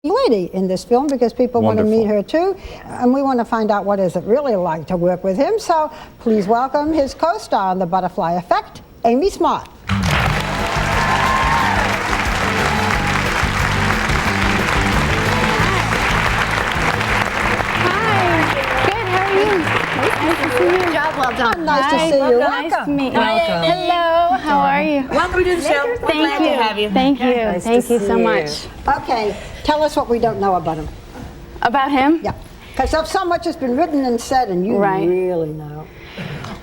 lady in this film because people want to meet her too, and we want to find out what is it really like to work with him. So please welcome his co-star on The Butterfly Effect, Amy Smart. Good job, well done. Nice to see you. Nice to meet you. Welcome. Hello, how are you? Welcome to the show. Thank you. To have you. Thank you. Nice Thank you to so see much. Okay, tell us what we don't know about him. About him? Yeah, because so much has been written and said, and you Right. really know.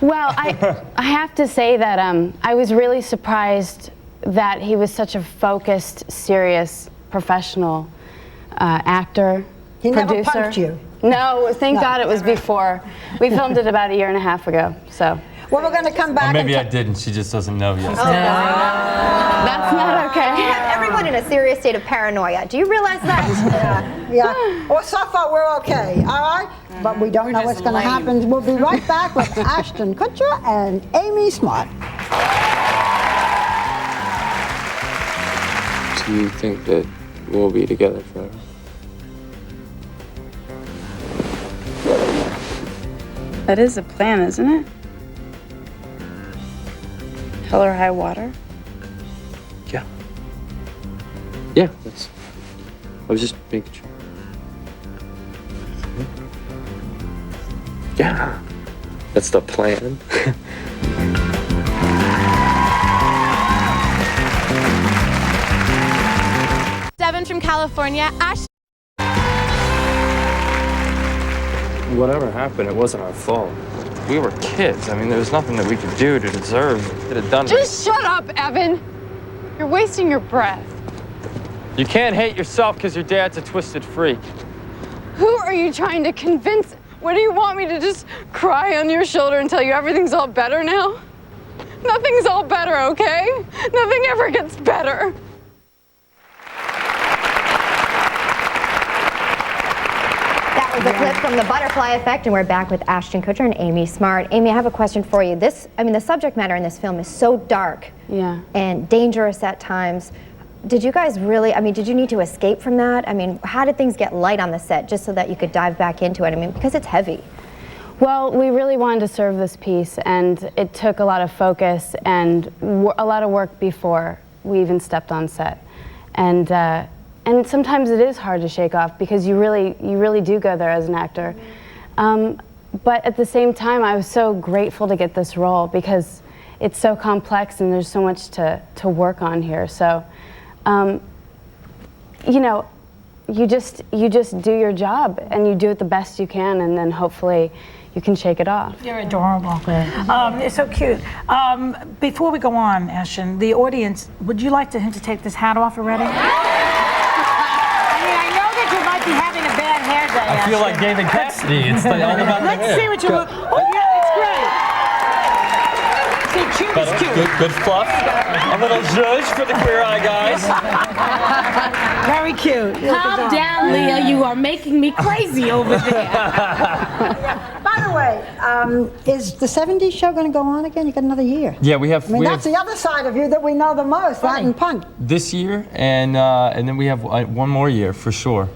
Well, I have to say that I was really surprised that he was such a focused, serious, professional actor, He producer. never punked you. No, thank No. God it was before. We filmed it about 1.5 years ago, so. Well, we're going to come back. Or maybe I didn't. She just doesn't know yet. That's not okay. You have everyone in a serious state of paranoia. Do you realize that? Yeah. Well, so far we're okay, all right? But we don't know what's going to happen. We'll be right back with Ashton Kutcher and Amy Smart. Do you think that we'll be together forever? That is the plan, isn't it? Hell or high water? Yeah. Yeah, that's. I was just making sure. Yeah, that's the plan. Devin from California. Whatever happened, it wasn't our fault. We were kids. I mean, there was nothing that we could do to deserve. Could have done. Just shut up, Evan. You're wasting your breath. You can't hate yourself because your dad's a twisted freak. Who are you trying to convince? What do you want me to just cry on your shoulder and tell you everything's all better now? Nothing's all better, okay? Nothing ever gets better. That was a clip from The Butterfly Effect, and we're back with Ashton Kutcher and Amy Smart. Amy, I have a question for you. The subject matter in this film is so dark and dangerous at times. Did you guys really, did you need to escape from that? How did things get light on the set just so that you could dive back into it? Because it's heavy. Well, we really wanted to serve this piece, and it took a lot of focus and a lot of work before we even stepped on set. And sometimes it is hard to shake off because you really do go there as an actor. But at the same time, I was so grateful to get this role because it's so complex and there's so much to work on here. So, you know, you just do your job and you do it the best you can, and then hopefully you can shake it off. You're adorable. It's so cute. Before we go on, Ashton, the audience, would you like him to take this hat off already? I know that you might be having a bad hair day, I feel like David Cassidy. It's all about the hair. Let's see what you look. Oh, yeah, it's great. See, cute is cute. Good fluff. A little zhuzh for the queer eye guys. Very cute. Calm down, Leah. You are making me crazy over there. By the way, is the 70s show going to go on again? You got another year. Yeah, we have. That's the other side of you that we know the most, that and punk. This year, and then we have one more year for sure.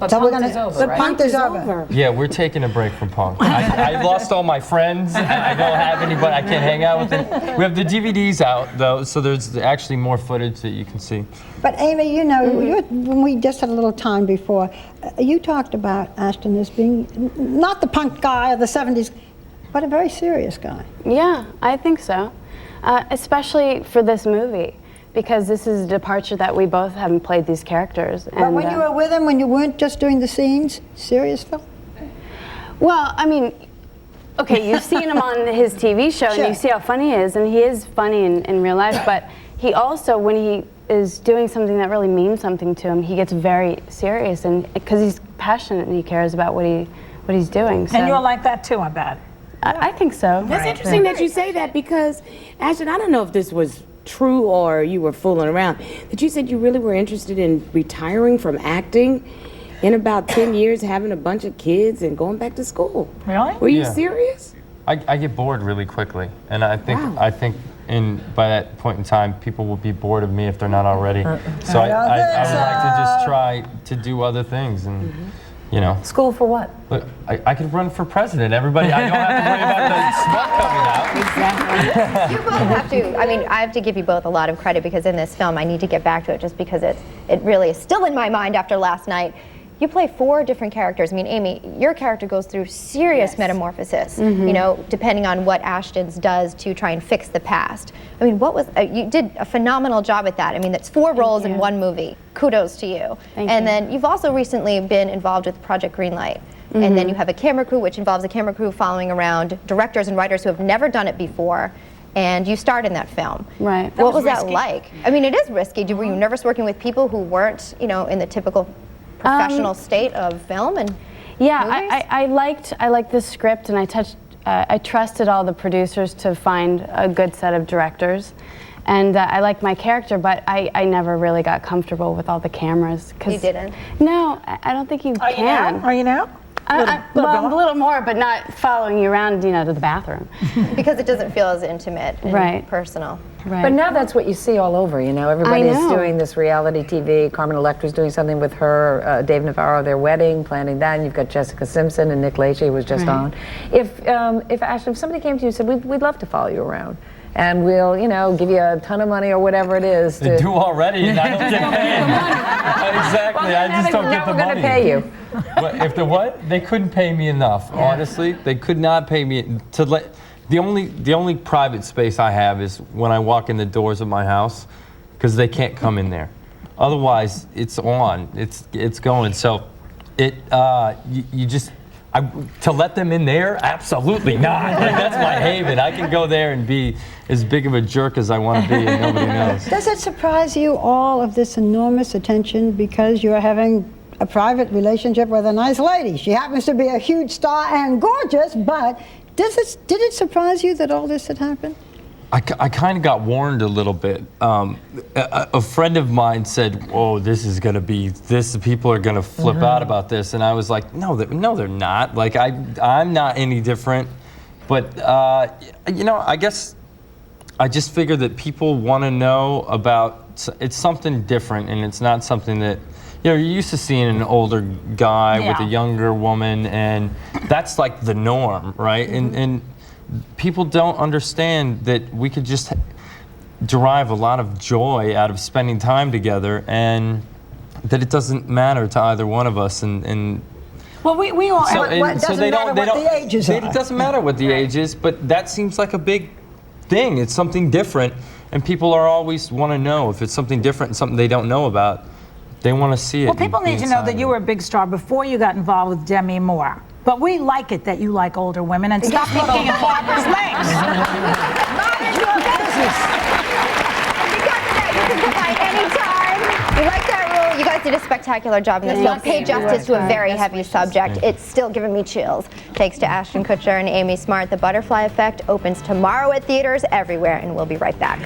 So we're going to. The punk is over. Yeah, we're taking a break from punk. I lost all my friends. I don't have anybody. I can't hang out with them. We have the DVDs out though, so there's actually more footage that you can see. But Amy, you know, when we just had a little time before, you talked about Ashton as being not the punk guy of the 70s, but a very serious guy. Yeah, I think so, especially for this movie. Because this is a departure that we both haven't played these characters. But when you were with him, when you weren't just doing the scenes, serious film? Well, okay, you've seen him on his TV show, and you see how funny he is, and he is funny in real life, but he also, when he is doing something that really means something to him, he gets very serious, and because he's passionate and he cares about what he's doing. So. And you're like that too, I bet. I think so. That's interesting that you say that, because, Ashton, I don't know if this was true or you were fooling around, that you said you really were interested in retiring from acting in about 10 years, having a bunch of kids and going back to school. Really? Were you serious? I get bored really quickly, and I think and by that point in time, people will be bored of me if they're not already. So I would like to just try to do other things, and you know. School for what? Look, I could run for president. Everybody, I don't have to worry about the smut coming out. You both have to, I mean, I have to give you both a lot of credit because in this film, I need to get back to it just because it really is still in my mind after last night. You play 4 different characters. I mean, Amy, your character goes through serious metamorphosis, you know, depending on what Ashton's does to try and fix the past. I mean, what was, you did a phenomenal job at that. I mean, that's 4 roles in 1 movie. Kudos to you. And then you've also recently been involved with Project Greenlight. And then you have a camera crew, which involves a camera crew following around directors and writers who have never done it before. And you starred in that film. Right. What was that like? I mean, it is risky. Were you nervous working with people who weren't, you know, in the typical professional state of film and movies? I liked the script, and I trusted all the producers to find a good set of directors, and I liked my character, but I never really got comfortable with all the cameras. You didn't? No, I don't think you can. Are you now? Well, a little more, but not following you around, you know, to the bathroom. Because it doesn't feel as intimate and personal. Right. But now that's what you see all over, you know. Everybody's doing this reality TV. Carmen Electra's doing something with her, Dave Navarro, their wedding, planning that. And you've got Jessica Simpson and Nick Lachey was just on. If Ashton, if somebody came to you and said, we'd love to follow you around, and we'll, you know, give you a ton of money or whatever it is. They do already, and I don't get paid. Exactly, I just don't get the money. Now we're going to pay you. If the what? They couldn't pay me enough. Honestly, they could not pay me to let. The only private space I have is when I walk in the doors of my house, because they can't come in there. Otherwise, it's on. It's going. So, you just. To let them in there? Absolutely not. Like, that's my haven. I can go there and be as big of a jerk as I want to be, and nobody knows. Does it surprise you, all of this enormous attention, because you're having a private relationship with a nice lady? She happens to be a huge star and gorgeous, but did it surprise you that all this had happened? I kind of got warned a little bit. A friend of mine said, "Oh, this is going to be this. People are going to flip out about this," and I was like, "No, they're not. Like, I'm not any different." But you know, I guess I just figured that people want to know about. It's something different, and it's not something that. You know, you're used to seeing an older guy with a younger woman, and that's like the norm, right? And people don't understand that we could just derive a lot of joy out of spending time together, and that it doesn't matter to either one of us. And well, we all. So it doesn't matter what the ages are. It doesn't matter what the age is, but that seems like a big thing. It's something different, and people are always want to know if it's something different and something they don't know about. They want to see it. Well, people need to know that you were a big star before you got involved with Demi Moore. But we like it that you like older women, and stop looking at Barbara's legs. Mind your business. Because of that, you can come by anytime. You like that rule. You guys did a spectacular job in this film. Paid justice to a very heavy subject. It's still giving me chills. Thanks to Ashton Kutcher and Amy Smart. The Butterfly Effect opens tomorrow at theaters everywhere, and we'll be right back.